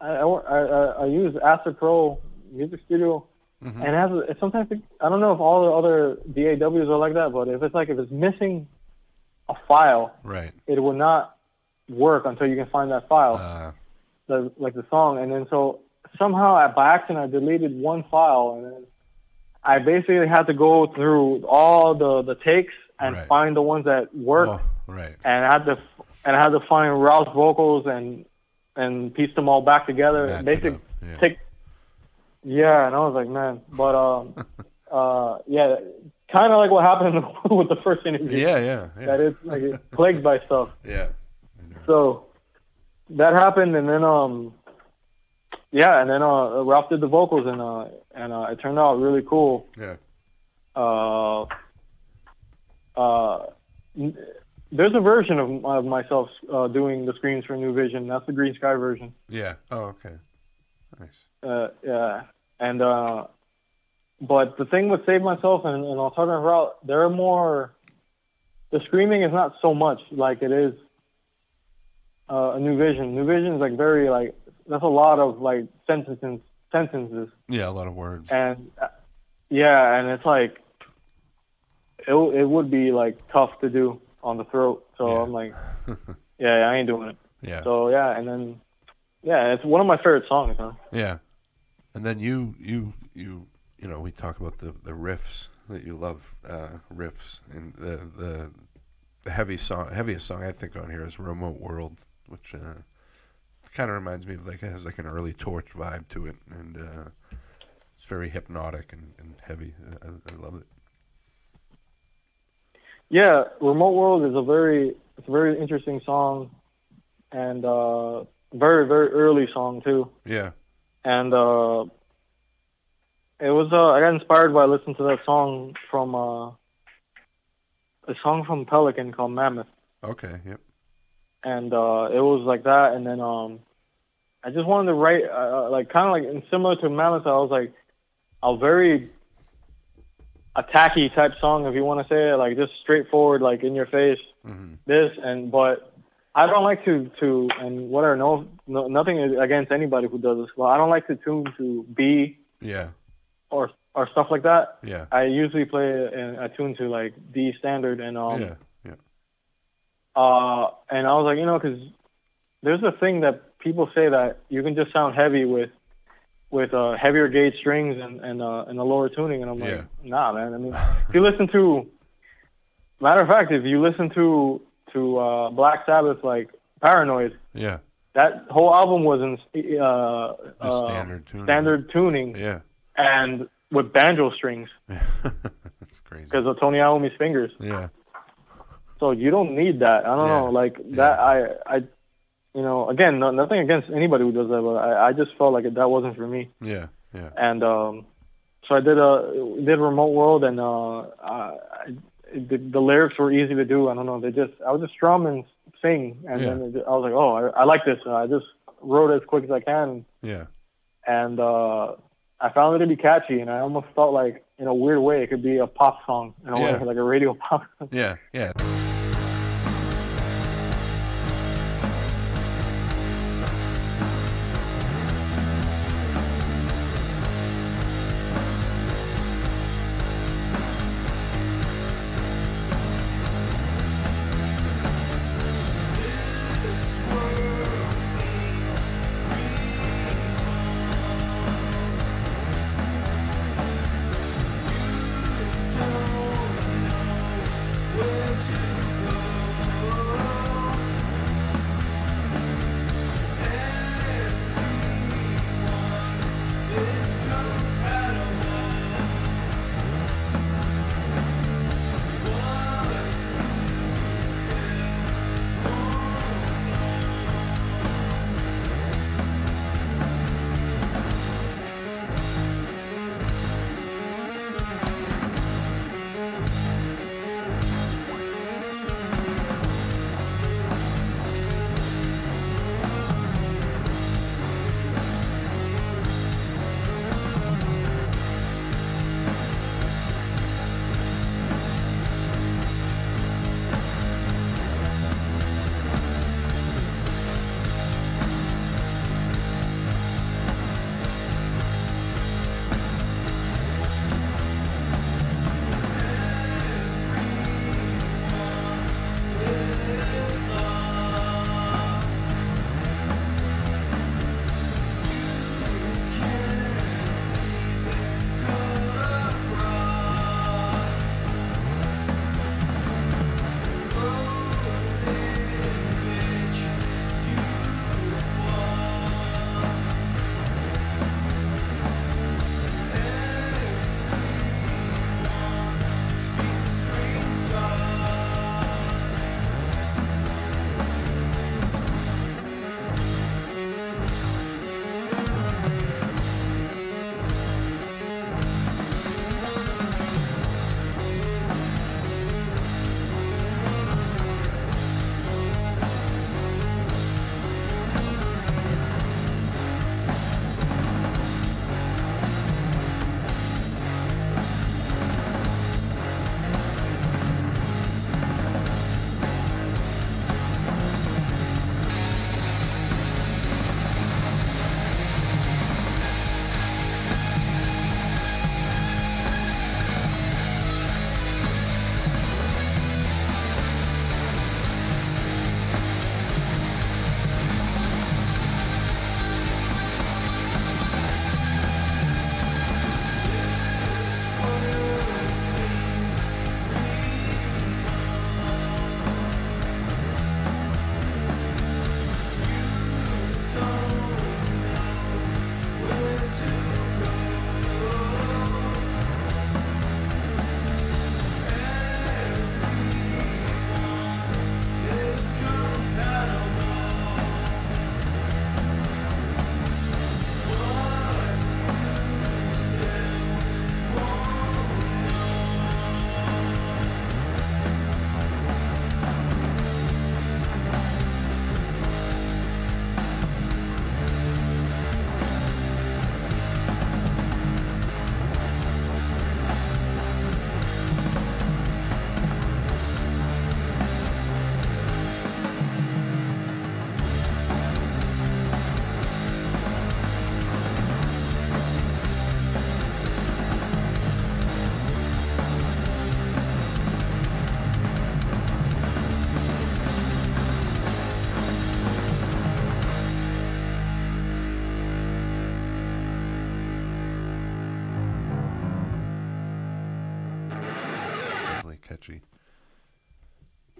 I use Acid Pro Music Studio. Mm-hmm. And sometimes I don't know if all the other DAWs are like that, but if it's missing a file, right, it will not work until you can find that file, the song. And then so somehow by accident I deleted one file, and then I basically had to go through all the takes and right, find the ones that work. Oh, right. And I had to find Ralph's vocals and piece them all back together. Match Basically, take. Yeah, and I was like, man, but yeah, kind of like what happened with the first interview. Yeah. That it's like it's plagued by stuff. Yeah. So that happened, and then Ralph did the vocals, and it turned out really cool. Yeah. There's a version of myself doing the screams for New Vision. That's the Green Sky version. Yeah. Oh, okay. Nice. Yeah. And but the thing with Save Myself and Alternative Route, they're more. The screaming is not so much like it is A New Vision. New Vision is like very like that's a lot of like sentences. Yeah, a lot of words. And and it's like it would be like tough to do on the throat. So I'm like, I ain't doing it. Yeah. So and then it's one of my favorite songs, huh? Yeah. And then you we talk about the riffs that you love, riffs, and the heaviest song I think on here is Remote World, which kind of reminds me of it has like an early Torch vibe to it, and it's very hypnotic and heavy. I love it. Yeah, Remote World is a very interesting song, and very, very early song too. Yeah. And it was I got inspired by listening to that song from a song from Pelican called Mammoth. Okay. Yep. And it was like that, and then I just wanted to write like kind of like and similar to Mammoth. I was like a very attacky type song, if you want to say it, like just straightforward, like in your face. Mm-hmm. But I don't like to and whatever. Nothing against anybody who does this. Well, I don't like to tune to B. Yeah. Or stuff like that. Yeah. I usually play a tune to like D standard and Yeah. And I was like, because there's a thing that people say that you can just sound heavy with heavier gauge strings and a lower tuning, and I'm like, nah, man. I mean, if you listen to Matter of fact, if you listen to Black Sabbath, like Paranoid, yeah, that whole album was in standard tuning. Yeah, and with banjo strings. That's crazy. Because of Tony Iommi's fingers. Yeah. So you don't need that. I don't know, like that. I, you know, again, nothing against anybody who does that, but I just felt like that wasn't for me. Yeah, yeah. And so I did Remote World, and the lyrics were easy to do. I don't know. I would just strum and sing, and then I was like, oh, I like this. I just wrote it as quick as I can. Yeah. And I found it to be catchy, and I almost felt like, in a weird way, it could be a pop song, in a way, like a radio pop song. Yeah, yeah.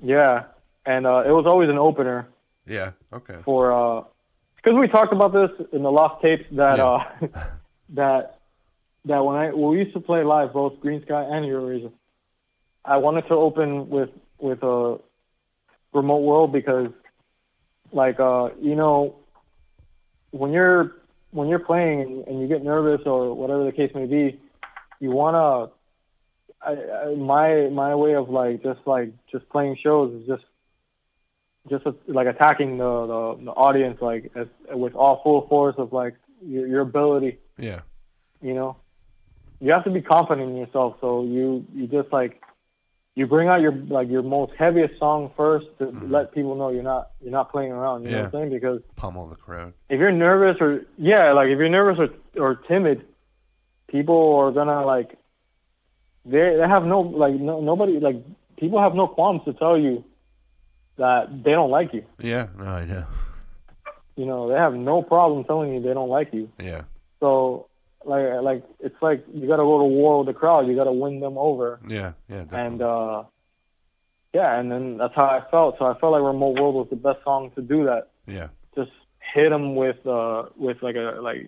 Yeah, and it was always an opener. Yeah. Okay. For because we talked about this in the Lost Tapes that that when we used to play live, both Green Sky and Eurasia, I wanted to open with a Remote World because, like, you know, when you're playing and you get nervous or whatever the case may be, you wanna. My way of just playing shows is just like attacking the audience with all full force of like your ability. Yeah. You know, you have to be confident in yourself. So you just like you bring out your most heaviest song first to let people know you're not playing around. You know what I'm saying? Because pummel the crowd. If you're nervous or timid, people are gonna like they have nobody like people have no qualms to tell you that they don't like you. Yeah, no, I know. You know, they have no problem telling you they don't like you. Yeah. So, like it's like you got to go to war with the crowd. You got to win them over. Yeah, definitely. And and then that's how I felt. So I felt like Remote World was the best song to do that. Yeah. Just hit them with I don't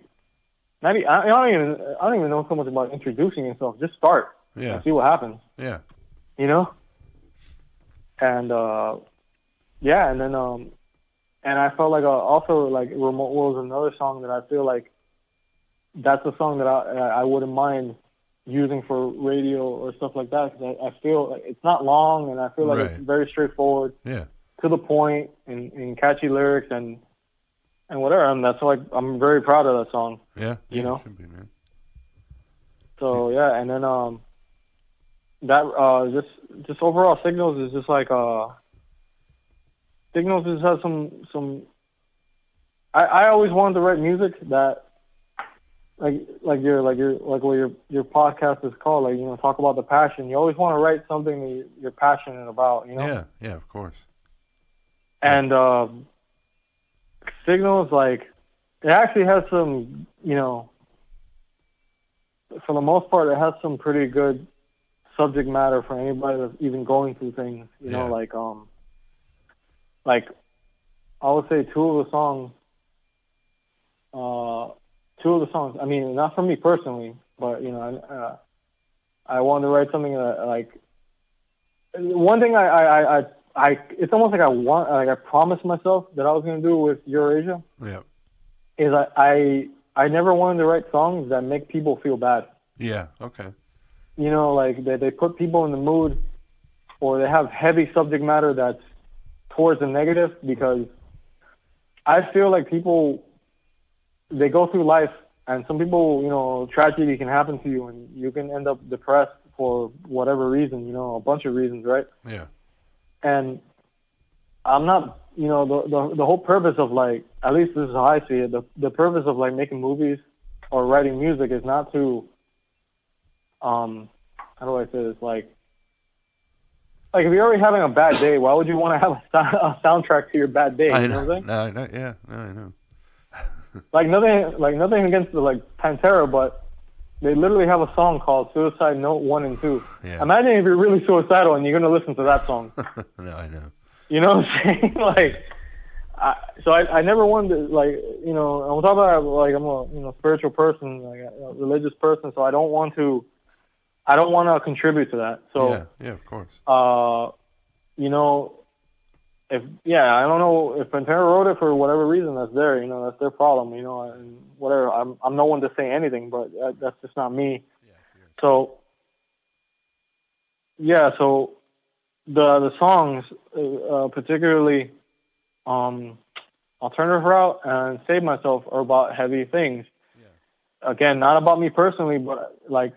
even know so much about introducing yourself. Just start. Yeah. And see what happens. Yeah. You know. And and then and I felt like also like Remote World is another song that I feel like that's a song that I wouldn't mind using for radio or stuff like that because I feel like it's not long and I feel like it's very straightforward, to the point, and catchy lyrics and whatever. And that's like I'm very proud of that song. Yeah, you know. Should be, man. So and then that just overall Signals is just like Signals just has some. I always wanted to write music that, like what your podcast is called, like, you know, talk about the passion. You always want to write something that you're passionate about, you know. Yeah, of course. And Signals, like, it actually has some, you know, for the most part, it has some pretty good subject matter for anybody that's even going through things, you know, like I would say two of the songs, I mean, not for me personally, but, you know, I wanted to write something that, like, one thing I it's almost like I promised myself that I was going to do with Eurasia. Yeah. Is I never wanted to write songs that make people feel bad. Yeah, okay. You know, like they put people in the mood, or they have heavy subject matter that's towards the negative, because I feel like people, they go through life, and some people, you know, tragedy can happen to you, and you can end up depressed for whatever reason, you know, a bunch of reasons, right? Yeah. And I'm not, you know, the whole purpose of, like, at least this is how I see it, the purpose of, like, making movies or writing music is not to, how do I say this, like if you're already having a bad day, why would you want to have a soundtrack to your bad day? You know what I'm saying? I know. Like nothing against the, like, Pantera, but they literally have a song called Suicide Note 1 and 2. Yeah. Imagine if you're really suicidal and you're going to listen to that song. No, I know. You know what I'm saying? Like, I never wanted to, like, you know, I'm talking about, like, I'm a, you know, spiritual person, like a religious person, so I don't want to contribute to that. So yeah, of course. You know, I don't know if Pantera wrote it for whatever reason. That's their, you know, that's their problem. You know, and whatever. I'm no one to say anything, but that's just not me. Yeah, so the songs, particularly Alternative Route and Save Myself, are about heavy things. Yeah. Again, not about me personally, but like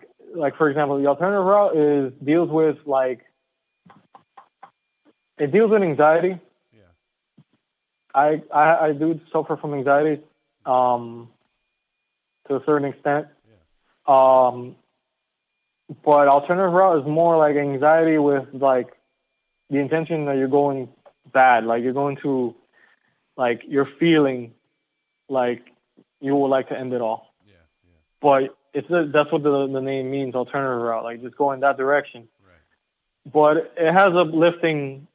for example, the Alternative Route deals with anxiety. Yeah. I do suffer from anxiety, to a certain extent. Yeah. But Alternative Route is more like anxiety with, like, the intention that you're going bad, like you're going to, like, you're feeling like you would like to end it all. Yeah. But that's what the name means, Alternative Route, like just go in that direction. Right. But it has uplifting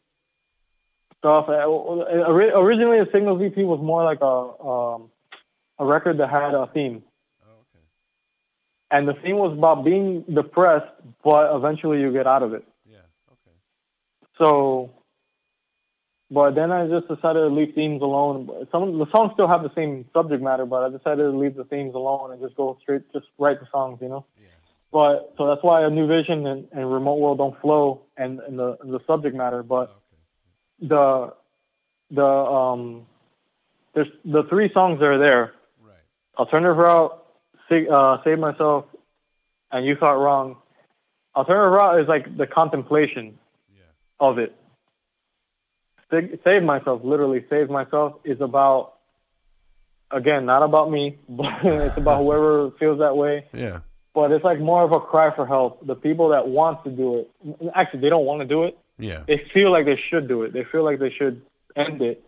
stuff. Originally, the Signals EP was more like a record that had a theme. Oh, okay. And the theme was about being depressed, but eventually you get out of it. Yeah. Okay. So, but then I just decided to leave themes alone. Some of the songs still have the same subject matter, but I decided to leave the themes alone and just go straight, just write the songs, you know. Yeah. But so that's why A New Vision and Remote World don't flow and the subject matter. But okay. there's the 3 songs that are there. Right. Alternative Route, Save Myself, and You Thought Wrong. Alternative Route is like the contemplation of it. Save Myself, literally Save Myself, is about, again, not about me, but it's about whoever feels that way. Yeah. But it's like more of a cry for help. The people that want to do it, actually, they don't want to do it. Yeah. They feel like they should do it. They feel like they should end it.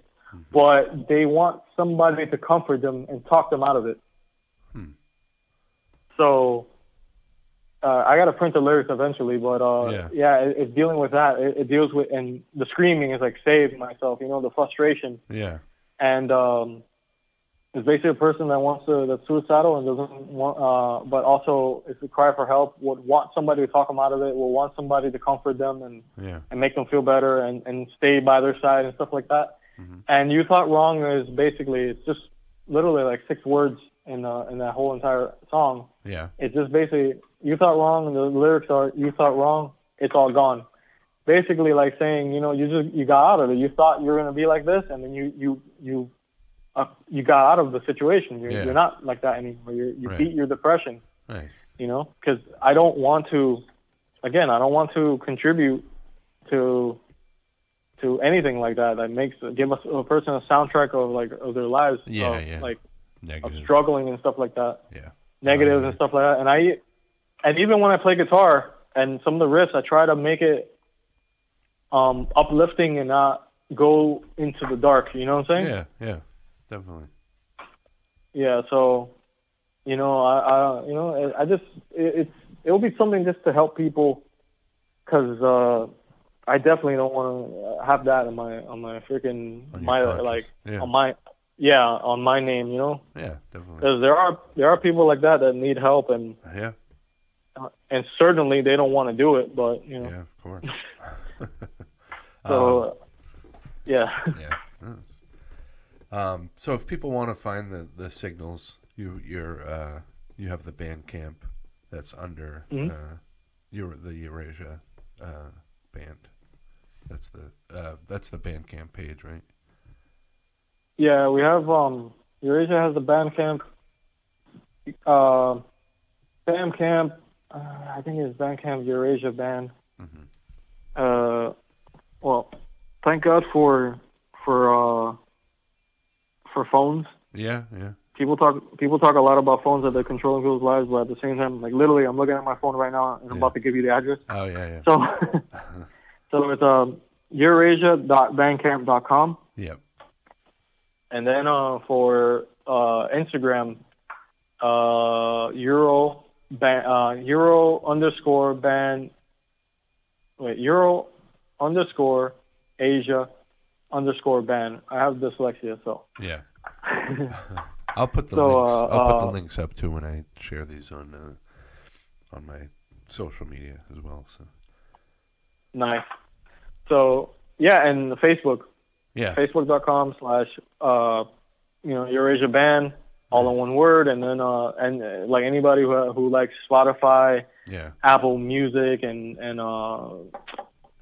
But they want somebody to comfort them and talk them out of it. So I got to print the lyrics eventually, but it's dealing with that. It deals with, and the screaming is like save myself, you know, the frustration. Yeah. And it's basically a person that's suicidal and doesn't want, but also it's a cry for help, would want somebody to talk them out of it, will want somebody to comfort them and make them feel better and stay by their side and stuff like that. And You Thought Wrong is basically, it's just literally like 6 words in that whole entire song. Yeah. It's just basically, you thought wrong, and the lyrics are, you thought wrong, it's all gone. Basically like saying, you know, you got out of it. You thought you were going to be like this, and then you got out of the situation. You're not like that anymore. You beat your depression. Nice. You know, because I don't want to contribute to anything like that give a person a soundtrack of their lives. Like negative. Of struggling and stuff like that. Yeah. Negatives and stuff like that. And even when I play guitar and some of the riffs, I try to make it uplifting and not go into the dark. You know what I'm saying? Yeah, definitely. Yeah, so you know, I just it'll be something just to help people, because I definitely don't want to have that on my freaking on my name, you know. Yeah, definitely. Because there are people like that need help, and and certainly they don't want to do it, but you know. Yeah, of course. So yeah. So if people want to find the Signals, you have the Bandcamp that's under the Eurasia band. That's the Bandcamp page, right? Yeah, we have Eurasia has the Bandcamp. Bandcamp, I think it's Bandcamp Eurasia Band. Well, thank God for phones. Yeah. People talk a lot about phones, that they're controlling people's lives, but at the same time, like literally, I'm looking at my phone right now and I'm about to give you the address. Oh yeah. So, so it's eurasia.bandcamp.com. Yep. And then for Instagram, Euro _ Asia _ band. I have dyslexia, so. Yeah. I'll put the links. I'll put the links up too when I share these on my social media as well. So. Nice. So yeah, and Facebook. Yeah. Facebook.com / Eurasia Band, all in one word, and then and like anybody who likes Spotify, Apple Music, and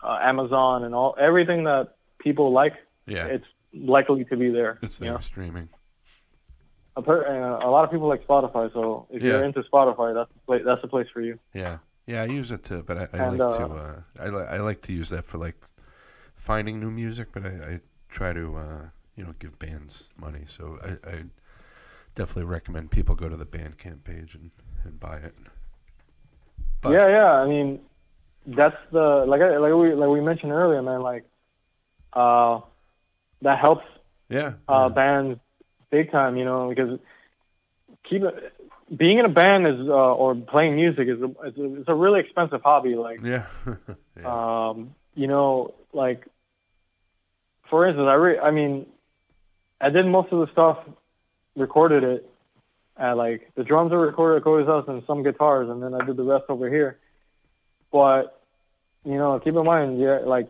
Amazon, and everything that people like, it's likely to be there. It's there streaming. A lot of people like Spotify, so if you're into Spotify, that's the place for you. Yeah, I use it too, but I like to use that for like finding new music, but I try to give bands money, so I definitely recommend people go to the Bandcamp page and buy it. But, I mean, that's the like we mentioned earlier, man. Like, that helps. Bands big time, because being in a band is or playing music is a really expensive hobby. Like, like for instance, I mean, I did most of the stuff, recorded it, and like the drums are recorded at Cody's house and some guitars, and then I did the rest over here. But you know, keep in mind, like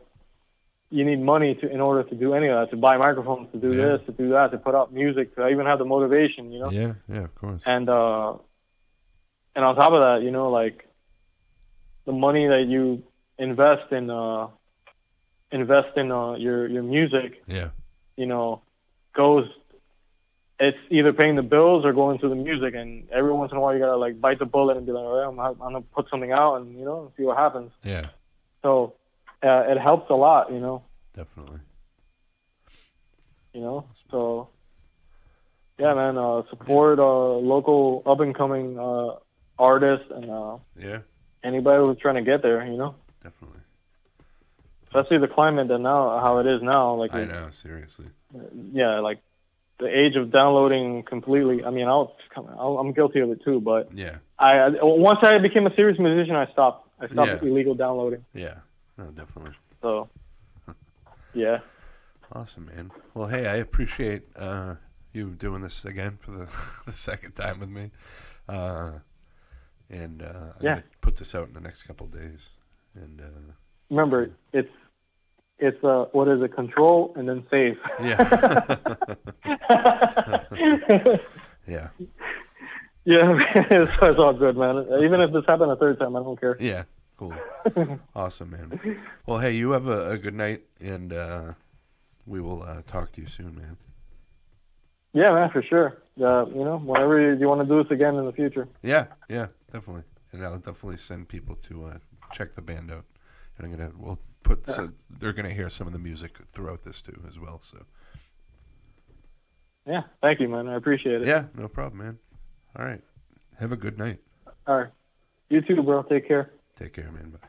you need money in order to do any of that, to buy microphones, to do this, to do that, to put out music, to even have the motivation, you know. Yeah, of course. And on top of that, you know, like the money that you invest in your music, you know, it's either paying the bills or going to the music, and every once in a while you gotta like bite the bullet and be like, all right, I'm gonna put something out and, you know, see what happens. Yeah. So it helps a lot, you know. Definitely. You know, so yeah, man, support local up and coming artists and anybody who's trying to get there, you know. Definitely. Especially the climate that now, how it is now, like I know, seriously. Yeah, like the age of downloading completely. I mean, I'm guilty of it too, but once I became a serious musician, I stopped illegal downloading. Yeah, no, definitely. So, yeah. Awesome, man. Well, hey, I appreciate you doing this again for the second time with me. I'm gonna put this out in the next couple of days. And remember, it's what is it? Control and then save. Yeah. Yeah. Yeah, it's all good, man. Even if this happened a third time, I don't care. Yeah, cool. Awesome, man. Well, hey, you have a good night, and we will talk to you soon, man. Yeah, man, for sure. You know, whenever you want to do this again in the future. Yeah, definitely. And I'll definitely send people to check the band out. And they're gonna hear some of the music throughout this too as well. So. Yeah, thank you, man. I appreciate it. Yeah, no problem, man. All right, have a good night. All right, you too, bro. Take care. Take care, man. Bye.